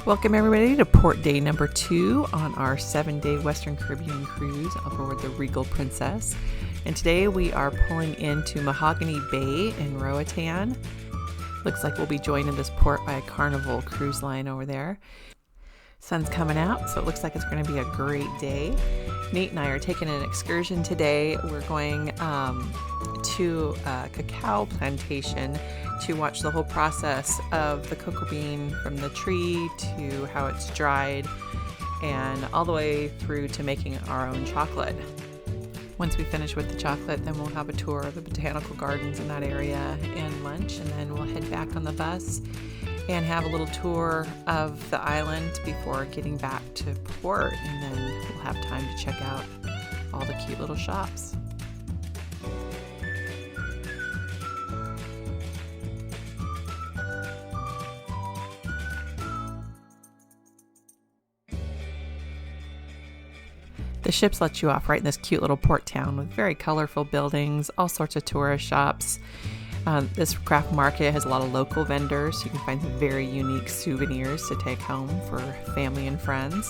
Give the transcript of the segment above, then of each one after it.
Welcome everybody to port day number 2 on our 7-day Western Caribbean cruise aboard the Regal Princess. And today we are pulling into Mahogany Bay in Roatan. Looks like we'll be joined in this port by a Carnival cruise line over there. Sun's coming out, so it looks like it's going to be a great day. Nate and I are taking an excursion today. We're going to a cacao plantation to watch the whole process of the cocoa bean from the tree to how it's dried and all the way through to making our own chocolate. Once we finish with the chocolate, then we'll have a tour of the botanical gardens in that area and lunch, and then we'll head back on the bus and have a little tour of the island before getting back to port, and then we'll have time to check out all the cute little shops. The ships let you off right in this cute little port town with very colorful buildings, all sorts of tourist shops. This craft market has a lot of local vendors. You can find some very unique souvenirs to take home for family and friends.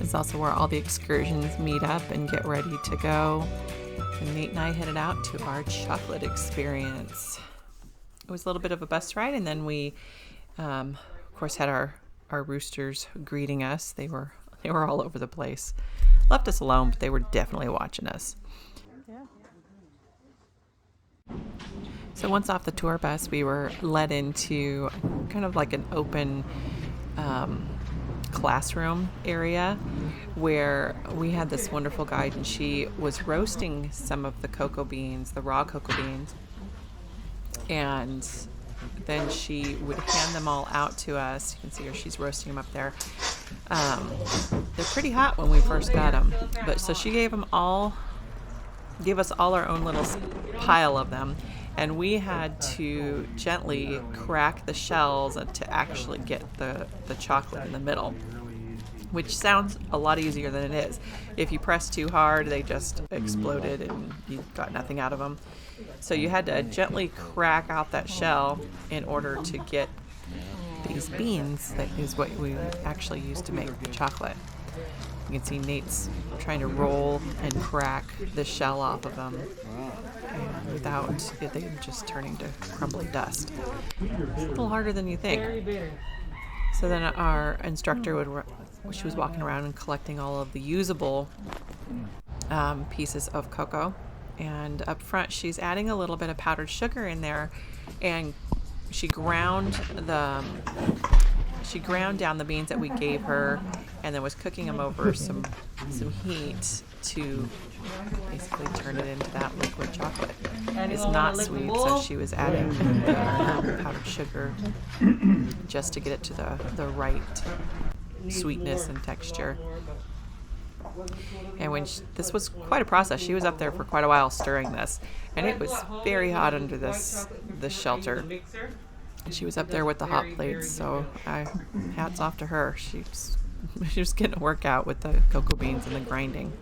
It's also where all the excursions meet up and get ready to go. And Nate and I headed out to our chocolate experience. It was a little bit of a bus ride, and then we, of course, had our roosters greeting us. They were all over the place. Left us alone, but they were definitely watching us. So once off the tour bus, we were led into kind of like an open classroom area where we had this wonderful guide, and she was roasting some of the cocoa beans, the raw cocoa beans, and then she would hand them all out to us. You can see her, she's roasting them up there. They're pretty hot when we first got them, but so she gave us all our own little pile of them, and we had to gently crack the shells to actually get the chocolate in the middle, which sounds a lot easier than it is. If you press too hard, they just exploded and you got nothing out of them. So you had to gently crack out that shell in order to get these beans. That is what we actually use to make the chocolate. You can see Nate's trying to roll and crack the shell off of them, and without it, they just turning to crumbly dust. It's a little harder than you think. So then our instructor she was walking around and collecting all of the usable pieces of cocoa. And up front, she's adding a little bit of powdered sugar in there, and she ground down the beans that we gave her, and then was cooking them over some heat to basically turn it into that liquid chocolate. It's not sweet, so she was adding powdered sugar just to get it to the right sweetness and texture. And this was quite a process. She was up there for quite a while stirring this, and it was very hot under this shelter. She was up there with the hot plates, so hats off to her. She was getting a workout with the cocoa beans and the grinding.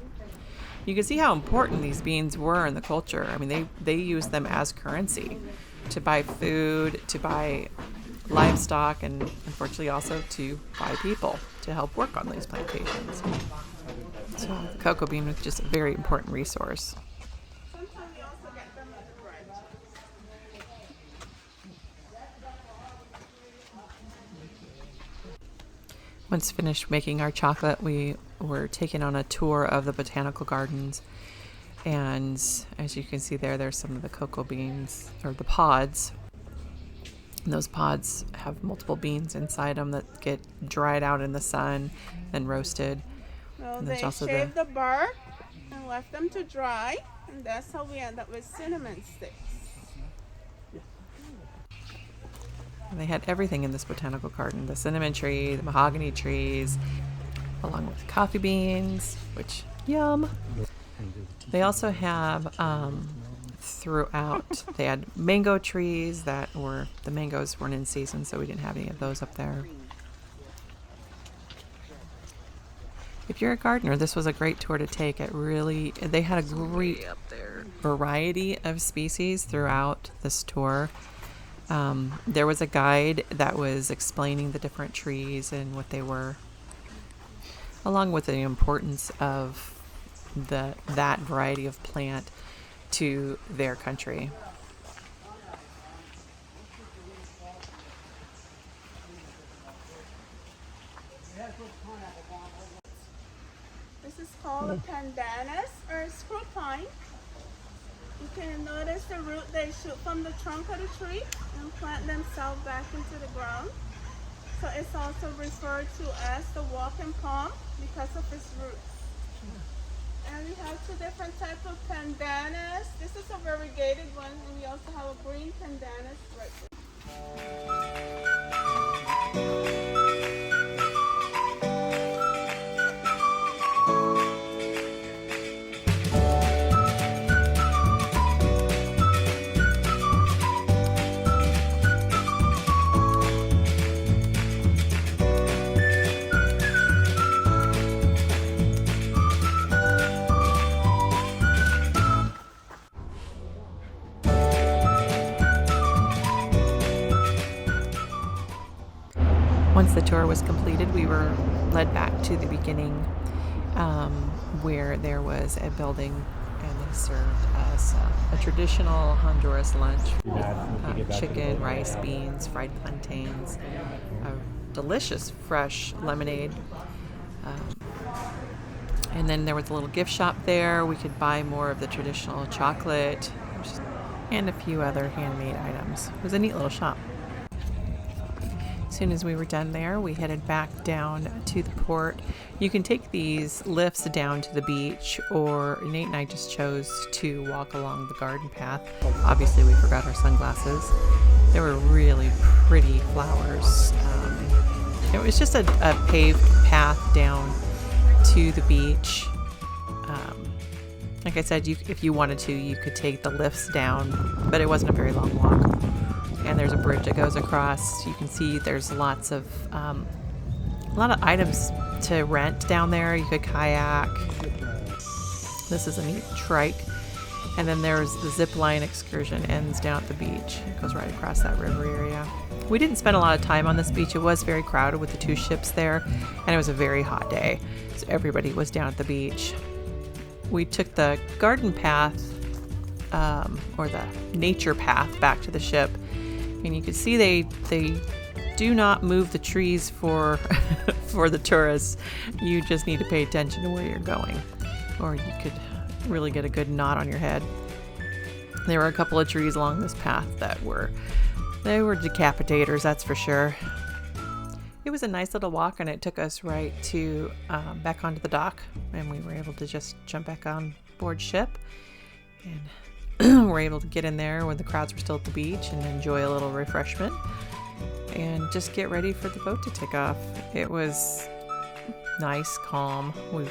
You can see how important these beans were in the culture. I mean, they used them as currency to buy food, to buy livestock, and unfortunately also to buy people to help work on these plantations. So the cocoa bean was just a very important resource. Once finished making our chocolate, we were taken on a tour of the botanical gardens. And as you can see there's some of the cocoa beans, or the pods. And those pods have multiple beans inside them that get dried out in the sun and roasted. So they shaved the bark and left them to dry, and that's how we end up with cinnamon sticks. They had everything in this botanical garden: the cinnamon tree, the mahogany trees, along with coffee beans, which, yum. They also have throughout, they had mango trees the mangoes weren't in season, so we didn't have any of those up there. If you're a gardener, this was a great tour to take. They had a great variety of species throughout this tour. There was a guide that was explaining the different trees and what they were, along with the importance of that variety of plant to their country. This is called a pandanus or screw pine. You can notice the root they shoot from the trunk of the tree and plant themselves back into the ground. So it's also referred to as the walking palm because of its roots. And we have two different types of pandanus. This is a variegated one, and we also have a green pandanus right there. Once the tour was completed, we were led back to the beginning, where there was a building, and they served us a traditional Honduras lunch with chicken, rice, beans, fried plantains, a delicious fresh lemonade. And then there was a little gift shop there. We could buy more of the traditional chocolate and a few other handmade items. It was a neat little shop. As soon as we were done there, we headed back down to the port. You can take these lifts down to the beach, or Nate and I just chose to walk along the garden path. Obviously, we forgot our sunglasses. There were really pretty flowers. It was just a paved path down to the beach. Like I said, if you wanted to, you could take the lifts down, but it wasn't a very long walk. And there's a bridge that goes across. You can see there's a lot of items to rent down there. You could kayak. This is a neat trike. And then there's the zip line excursion, ends down at the beach. It goes right across that river area. We didn't spend a lot of time on this beach. It was very crowded with the two ships there, and it was a very hot day. So everybody was down at the beach. We took the garden path, or the nature path, back to the ship. And you can see they do not move the trees for for the tourists. You just need to pay attention to where you're going, or you could really get a good knot on your head. There were a couple of trees along this path that were decapitators, that's for sure. It was a nice little walk, and it took us right to back onto the dock, and we were able to just jump back on board ship, and we're able to get in there when the crowds were still at the beach and enjoy a little refreshment and just get ready for the boat to take off. It was nice, calm. We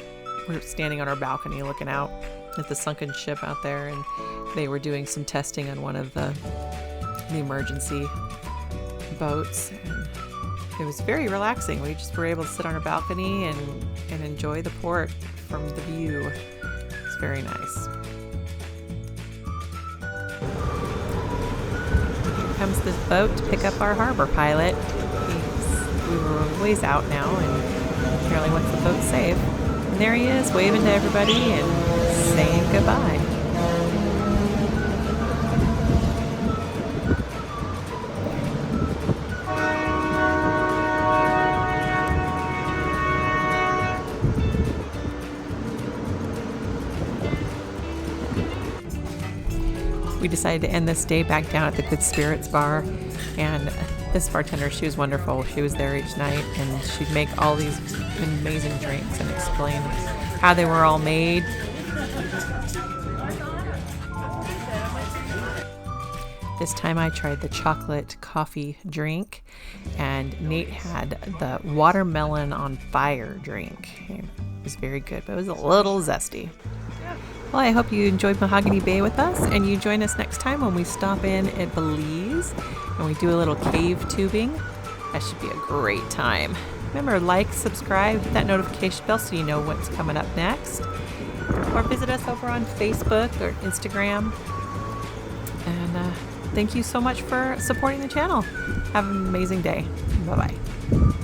were standing on our balcony looking out at the sunken ship out there, and they were doing some testing on one of the emergency boats, and it was very relaxing. We just were able to sit on our balcony and enjoy the port from the view. It's very nice. Comes this boat to pick up our harbor pilot. We were ways out now, and apparently wants the boat safe. And there he is, waving to everybody and saying goodbye. We decided to end this day back down at the Good Spirits Bar, and this bartender, she was wonderful. She was there each night, and she'd make all these amazing drinks and explain how they were all made. This time I tried the chocolate coffee drink, and Nate had the watermelon on fire drink. It was very good, but it was a little zesty. Well, I hope you enjoyed Mahogany Bay with us, and you join us next time when we stop in at Belize and we do a little cave tubing. That should be a great time. Remember, like, subscribe, hit that notification bell so you know what's coming up next. Or visit us over on Facebook or Instagram. And thank you so much for supporting the channel. Have an amazing day. Bye-bye.